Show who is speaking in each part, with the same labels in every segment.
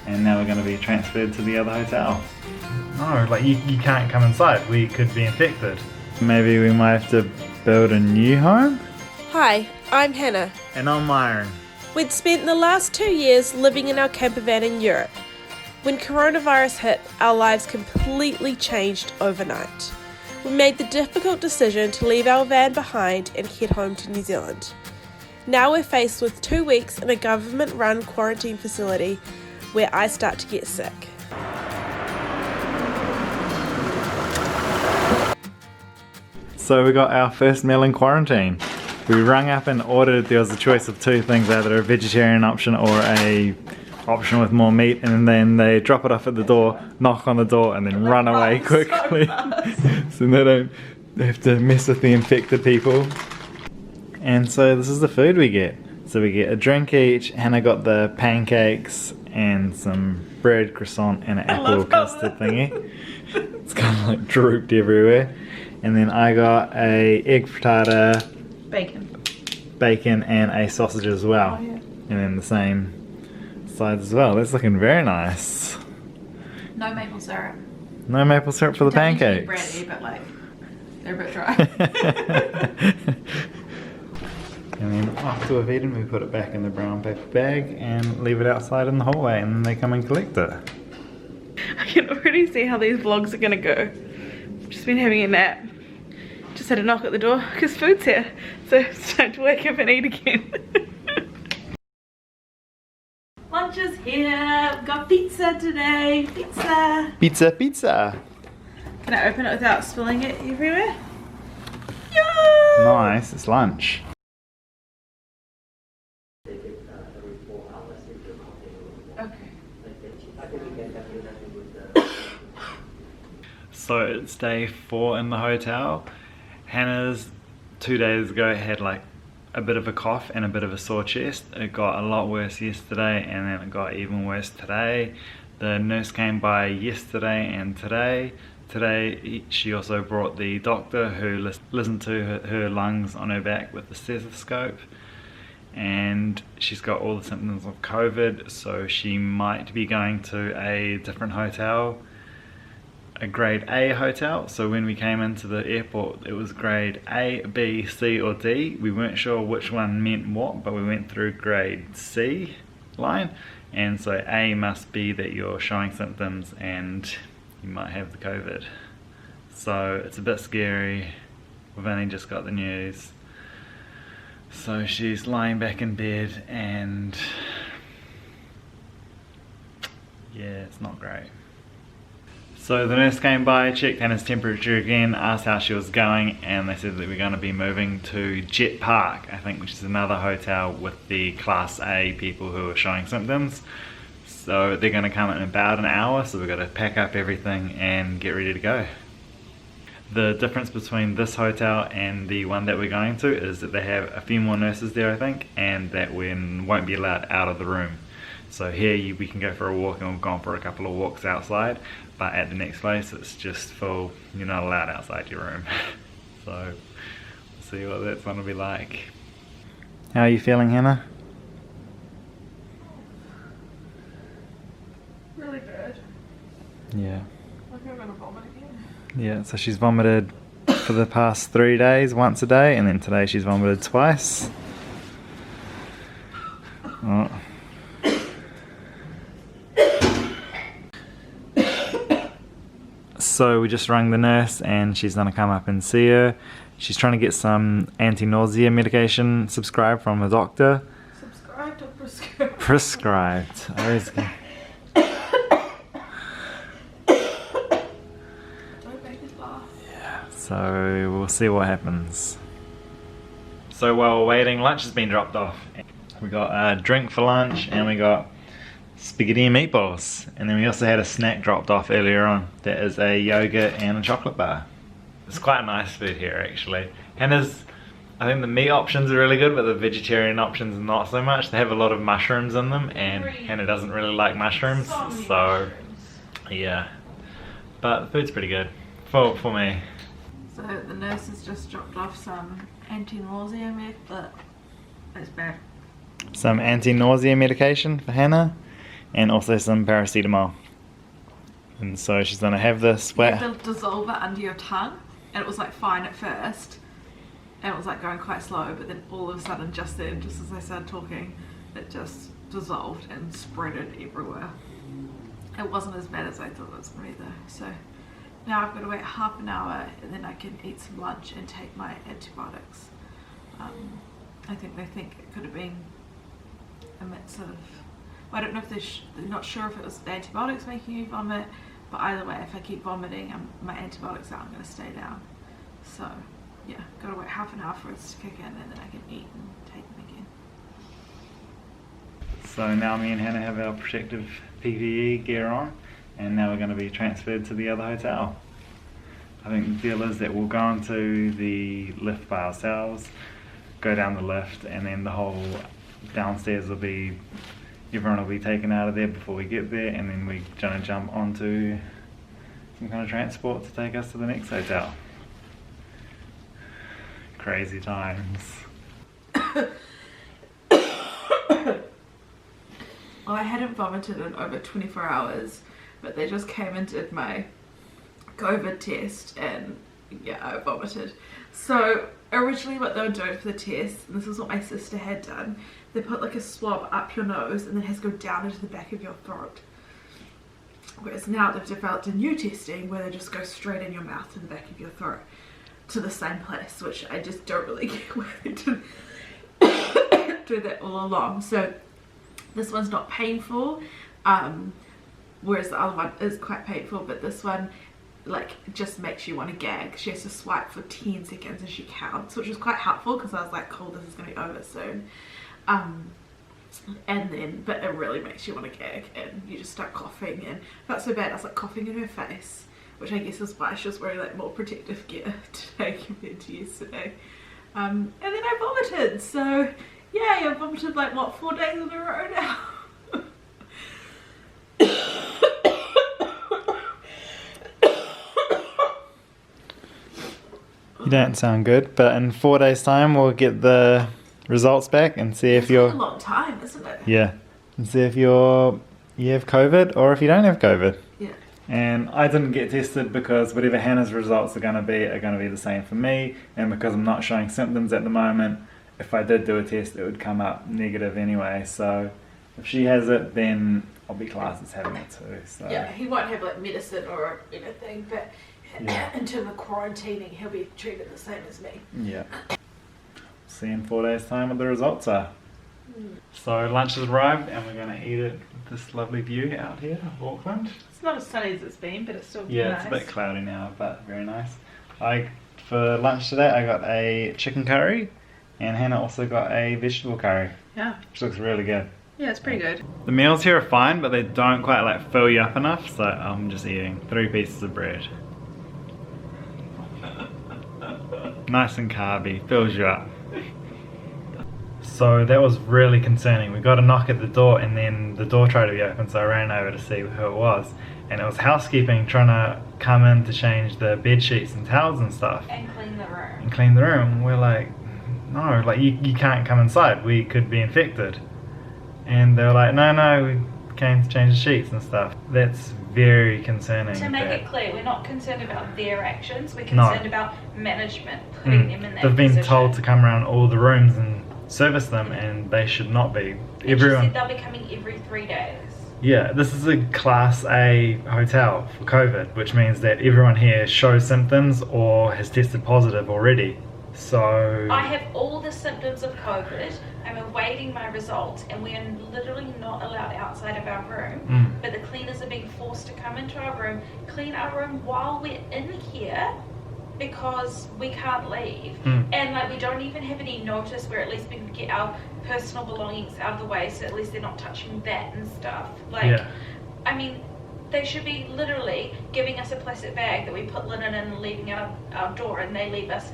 Speaker 1: and now we're going to be transferred to the other hotel.
Speaker 2: No, like you can't come inside. We could be infected.
Speaker 1: Maybe we might have to build a new home?
Speaker 3: Hi, I'm Hannah.
Speaker 1: And I'm Myron.
Speaker 3: We'd spent the last 2 years living in our campervan in Europe. When coronavirus hit, our lives completely changed overnight. We made the difficult decision to leave our van behind and head home to New Zealand. Now we're faced with 2 weeks in a government-run quarantine facility where I start to get sick.
Speaker 1: So we got our first meal in quarantine. We rang up and ordered, there was a choice of 2 things, either a vegetarian option or a option with more meat, and then they drop it off at the door, knock on the door, and then run away quickly. So they don't have to mess with the infected people. And so this is the food we get. So we get a drink each. Hannah got the pancakes and some bread, croissant, and an apple custard thingy. It's kind of like drooped everywhere. And then I got a egg frittata, bacon, and a sausage as well. Oh, yeah. And then the same sides as well. That's looking very nice.
Speaker 4: No maple syrup.
Speaker 1: No maple syrup for the pancakes.
Speaker 4: Bready, but like they're a bit dry.
Speaker 1: And then after we've eaten, we put it back in the brown paper bag and leave it outside in the hallway, and then they come and collect it.
Speaker 5: I can already see how these vlogs are gonna go. Just been having a nap. Just had a knock at the door because food's here, so it's time to wake up and eat again. Lunch is here. We've got pizza today. Pizza.
Speaker 1: Pizza, pizza.
Speaker 5: Can I open it without spilling it everywhere? Yay!
Speaker 1: Nice, it's lunch. So it's day 4 in the hotel. Hannah's 2 days ago had like a bit of a cough and a bit of a sore chest. It got a lot worse yesterday, and then it got even worse today. The nurse came by yesterday and today. Today she also brought the doctor who listened to her lungs on her back with the stethoscope, and she's got all the symptoms of COVID, so she might be going to a different hotel, a grade A hotel. So when we came into the airport, it was grade A, B, C or D. We weren't sure which one meant what, but we went through grade C line, and so A must be that you're showing symptoms and you might have the COVID. So it's a bit scary. We've only just got the news. So she's lying back in bed, and yeah, it's not great. So the nurse came by, checked Hannah's temperature again, asked how she was going, and they said that we're going to be moving to Jet Park, I think, which is another hotel with the Class A people who are showing symptoms. So they're going to come in about an hour, so we've got to pack up everything and get ready to go. The difference between this hotel and the one that we're going to is that they have a few more nurses there, I think, and that we won't be allowed out of the room. So here we can go for a walk, and we've gone for a couple of walks outside, but at the next place it's just full, you're not allowed outside your room. So we'll see what that's going to be like. How are you feeling, Hannah?
Speaker 5: Really bad.
Speaker 1: Yeah.
Speaker 5: Like I'm gonna vomit again.
Speaker 1: Yeah, so she's vomited for the past 3 days, once a day, and then today she's vomited twice. Oh. So we just rang the nurse, and she's gonna come up and see her. She's trying to get some anti-nausea medication subscribed from the doctor.
Speaker 5: Subscribed or prescribed?
Speaker 1: Prescribed. I always get...
Speaker 5: Don't make me laugh.
Speaker 1: Yeah, so we'll see what happens. So while we're waiting, lunch has been dropped off. We got a drink for lunch, and we got spaghetti and meatballs, and then we also had a snack dropped off earlier on. That is a yogurt and a chocolate bar. It's quite nice food here, actually. Hannah's, I think the meat options are really good, but the vegetarian options not so much. They have a lot of mushrooms in them, and Hannah doesn't really like mushrooms, so yeah. But the food's pretty good for me.
Speaker 4: So the nurse has just dropped off some anti-nausea but it's bad.
Speaker 1: Some anti-nausea medication for Hannah, and also some paracetamol. And so she's gonna have this
Speaker 4: You have to dissolve it under your tongue, and it was like fine at first, and it was like going quite slow, but then all of a sudden, just then, just as I started talking, it just dissolved and spreaded everywhere. It wasn't as bad as I thought it was going to be though. So now I've got to wait half an hour and then I can eat some lunch and take my antibiotics. I think they think it could have been a mix of, well, I don't know if they're not sure if it was the antibiotics making me vomit, but either way, if I keep vomiting, my antibiotics aren't going to stay down. So yeah, got to wait half an hour for it to kick in and then I can eat and take them again.
Speaker 1: So now me and Hannah have our protective PPE gear on, and now we're going to be transferred to the other hotel. I think the deal is that we'll go into the lift by ourselves, go down the lift, and then the whole downstairs will be, everyone will be taken out of there before we get there, and then we're going to jump onto some kind of transport to take us to the next hotel. Crazy times.
Speaker 4: Well, I hadn't vomited in over 24 hours, but they just came and did my COVID test, and yeah, I vomited. So originally what they were doing for the test, and this is what my sister had done, they put like a swab up your nose and then it has to go down into the back of your throat. Whereas now they've developed a new testing where they just go straight in your mouth to the back of your throat to the same place, which I just don't really get why they didn't do that all along. So this one's not painful, whereas the other one is quite painful, but this one like just makes you want to gag. She has to swipe for 10 seconds and she counts, which was quite helpful because I was like, cool, this is going to be over soon. And then, but it really makes you want to gag and you just start coughing, and it felt so bad. I was like coughing in her face, which I guess is why she was wearing like more protective gear today compared to yesterday. And then I vomited, so yay, I vomited like what, 4 days in a row now.
Speaker 1: You don't sound good, but in 4 days time we'll get the results back and see if you're...
Speaker 4: It's a long time, isn't it?
Speaker 1: Yeah, and see if you have COVID or if you don't have COVID.
Speaker 4: Yeah.
Speaker 1: And I didn't get tested because whatever Hannah's results are going to be the same for me, and because I'm not showing symptoms at the moment, if I did do a test it would come up negative anyway, so if she has it then I'll be classed as having it too. So
Speaker 4: Yeah, he won't have like medicine or anything, but
Speaker 1: yeah.
Speaker 4: in terms of quarantining he'll be treated the same as me.
Speaker 1: Yeah. See in 4 days time what the results are. So lunch has arrived and we're going to eat it with this lovely view out here of Auckland.
Speaker 5: It's not as sunny as it's been, but it's still
Speaker 1: Yeah,
Speaker 5: nice.
Speaker 1: it's a bit cloudy now, but very nice. For lunch today I got a chicken curry, and Hannah also got a vegetable curry,
Speaker 5: Yeah.
Speaker 1: which looks really good.
Speaker 5: Yeah, it's pretty good.
Speaker 1: The meals here are fine, but they don't quite like fill you up enough, so I'm just eating 3 pieces of bread. Nice and carby, fills you up. So that was really concerning. We got a knock at the door and then the door tried to be open, so I ran over to see who it was. And it was housekeeping trying to come in to change the bed sheets and towels and stuff.
Speaker 5: And clean the room.
Speaker 1: And clean the room. We're like, no, like you can't come inside, we could be infected. And they were like, no, we came to change the sheets and stuff. That's very concerning.
Speaker 5: To make
Speaker 1: that
Speaker 5: it clear, we're not concerned about their actions, we're concerned about management putting them in that
Speaker 1: They've been
Speaker 5: position.
Speaker 1: told to come around all the rooms and service them, and they should not be.
Speaker 5: And she said they'll be coming every 3 days.
Speaker 1: Yeah, this is a Class A hotel for COVID, which means that everyone here shows symptoms or has tested positive already. So
Speaker 5: I have all the symptoms of COVID. I'm awaiting my results, and we are literally not allowed outside of our room. But the cleaners are being forced to come into our room, clean our room while we're in here, because we can't leave. And like we don't even have any notice where at least we can get our personal belongings out of the way, so at least they're not touching that and stuff. Like,
Speaker 1: yeah.
Speaker 5: I mean, they should be literally giving us a plastic bag that we put linen in and leaving out our door, and they leave us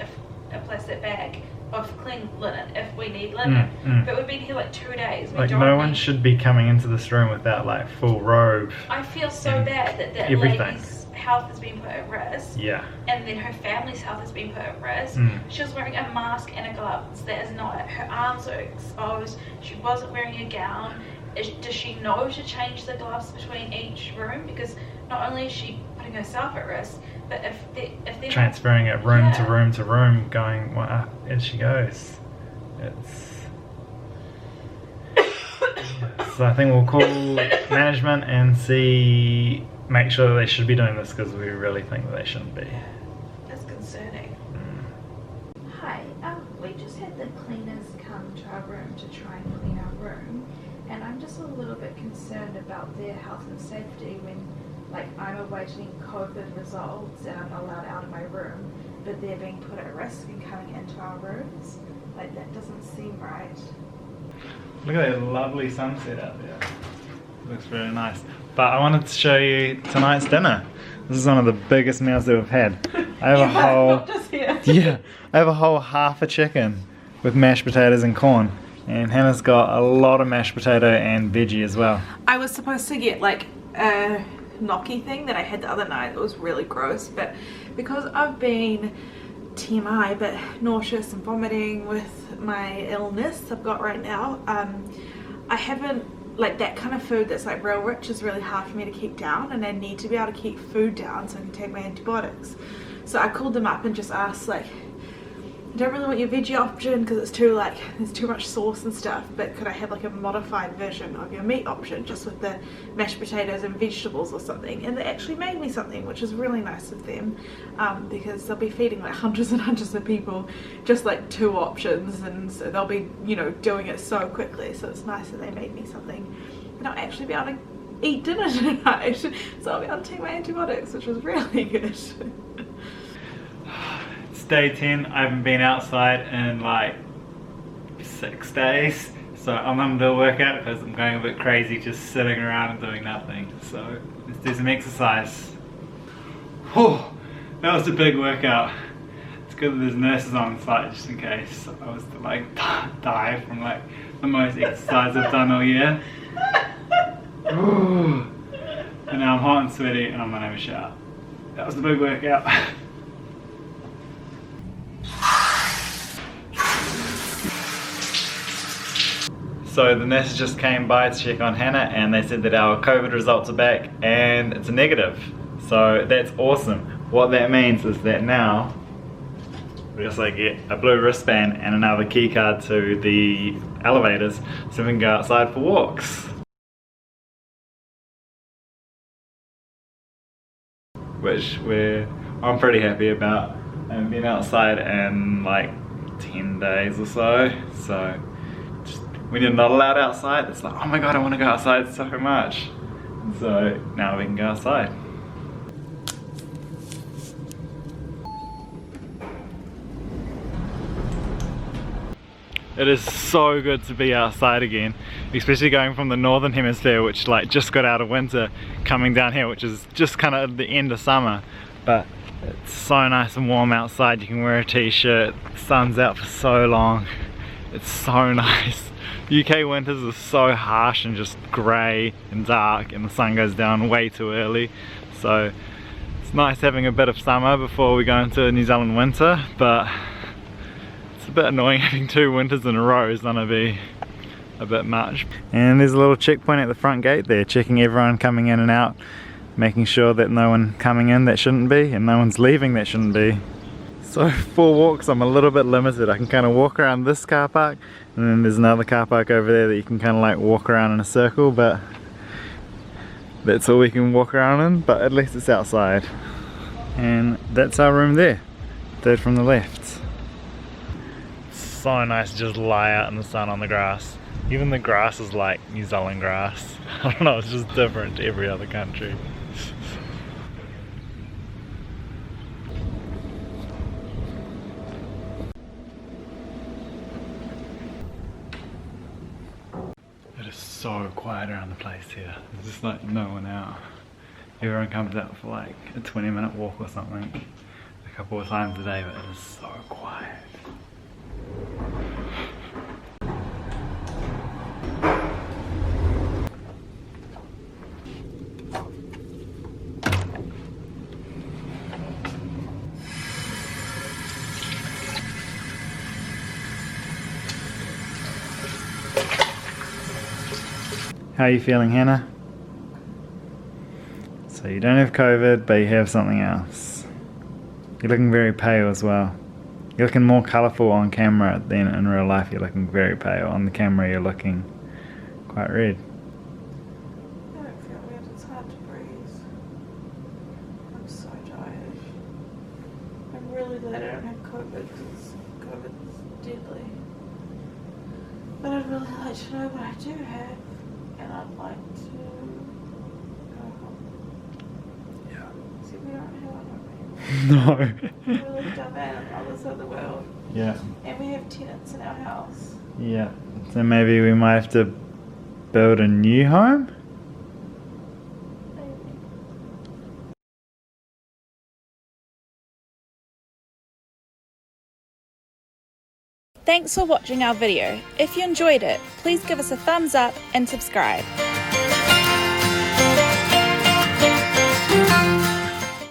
Speaker 5: a plastic bag of clean linen if we need linen. But we've been here like 2 days.
Speaker 1: Like no one should be coming into this room without like full robe.
Speaker 5: I feel so bad that that
Speaker 1: everything.
Speaker 5: lady's health has been put at risk.
Speaker 1: Yeah.
Speaker 5: And then her family's health has been put at risk. She was wearing a mask and a gloves. That is not it. Her arms are exposed. She wasn't wearing a gown. does she know to change the gloves between each room? Because not only is she putting herself at risk, but if they're
Speaker 2: Transferring it room to
Speaker 5: Yeah.
Speaker 2: room to room, going up as she goes. It's. So I think we'll call management and make sure that they should be doing this, because we really think that they shouldn't be.
Speaker 5: That's concerning.
Speaker 6: Hi, we just had the cleaners come to our room to try and clean our room, and I'm just a little bit concerned about their health and safety when, like, I'm awaiting COVID results and I'm not allowed out of my room, but they're being put at risk in coming into our rooms. Like, that doesn't seem right.
Speaker 1: Look at that lovely sunset out there. Looks really nice. But I wanted to show you tonight's dinner. This is one of the biggest meals that we've had. I have a whole,
Speaker 4: Not just here.
Speaker 1: yeah, I have a whole half a chicken with mashed potatoes and corn. And Hannah's got a lot of mashed potato and veggie as well.
Speaker 4: I was supposed to get like a gnocchi thing that I had the other night. It was really gross, but because I've been TMI, but nauseous and vomiting with my illness I've got right now, I haven't, like, that kind of food that's like real rich is really hard for me to keep down, and I need to be able to keep food down so I can take my antibiotics. So I called them up and just asked, like, I don't really want your veggie option because it's too, like, there's too much sauce and stuff, but could I have like a modified version of your meat option just with the mashed potatoes and vegetables or something? And they actually made me something, which is really nice of them, because they'll be feeding like hundreds and hundreds of people just like 2 options, and so they'll be, you know, doing it so quickly. So it's nice that they made me something, and I'll actually be able to eat dinner tonight, so I'll be able to take my antibiotics, which was really good.
Speaker 1: It's day 10. I haven't been outside in like 6 days. So I'm gonna do a workout because I'm going a bit crazy just sitting around and doing nothing. So let's do some exercise. Whew, that was a big workout. It's good that there's nurses on site just in case I was to like die from like the most exercise I've done all year. Ooh. And now I'm hot and sweaty and I'm gonna have a shower. That was the big workout. So the nurses just came by to check on Hannah and they said that our COVID results are back and it's a negative. So that's awesome. What that means is that now we just like get a blue wristband and another key card to the elevators so we can go outside for walks. Which I'm pretty happy about. I haven't been outside in like 10 days or so. So just, when you're not allowed outside, it's like, oh my god, I want to go outside so much. So now we can go outside. It is so good to be outside again, especially going from the northern hemisphere, which like just got out of winter, coming down here, which is just kind of the end of summer. But it's so nice and warm outside. You can wear a t-shirt, the sun's out for so long. It's so nice. UK winters are so harsh and just grey and dark, and the sun goes down way too early. So it's nice having a bit of summer before we go into New Zealand winter, but it's a bit annoying having 2 winters in a row. It's gonna be a bit much. And there's a little checkpoint at the front gate there, checking everyone coming in and out, making sure that no one coming in that shouldn't be and no one's leaving that shouldn't be. So for walks I'm a little bit limited. I can kind of walk around this car park, and then there's another car park over there that you can kind of like walk around in a circle, but that's all we can walk around in, but at least it's outside. And that's our room there, third from the left. So nice to just lie out in the sun on the grass. Even the grass is like New Zealand grass. I don't know, it's just different to every other country. It is so quiet around the place here. There's just like no one out. Everyone comes out for like a 20-minute walk or something a couple of times a day, but it is so quiet. How are you feeling, Hannah? So you don't have COVID, but you have something else. You're looking very pale as well. You're looking more colourful on camera than in real life. You're looking very pale. On the camera you're looking quite red.
Speaker 4: I don't feel weird, it's hard to breathe. I'm so tired. I'm really glad I don't have COVID because COVID's deadly. But I'd really like to know what I do have, and I'd like to go home.
Speaker 1: Yeah.
Speaker 4: See, we don't have one of
Speaker 1: No.
Speaker 4: We lived up on the other side of the world,
Speaker 1: Yeah.
Speaker 4: and we have tenants in our house.
Speaker 1: Yeah. So maybe we might have to build a new home?
Speaker 7: Thanks for watching our video. If you enjoyed it, please give us a thumbs up and subscribe.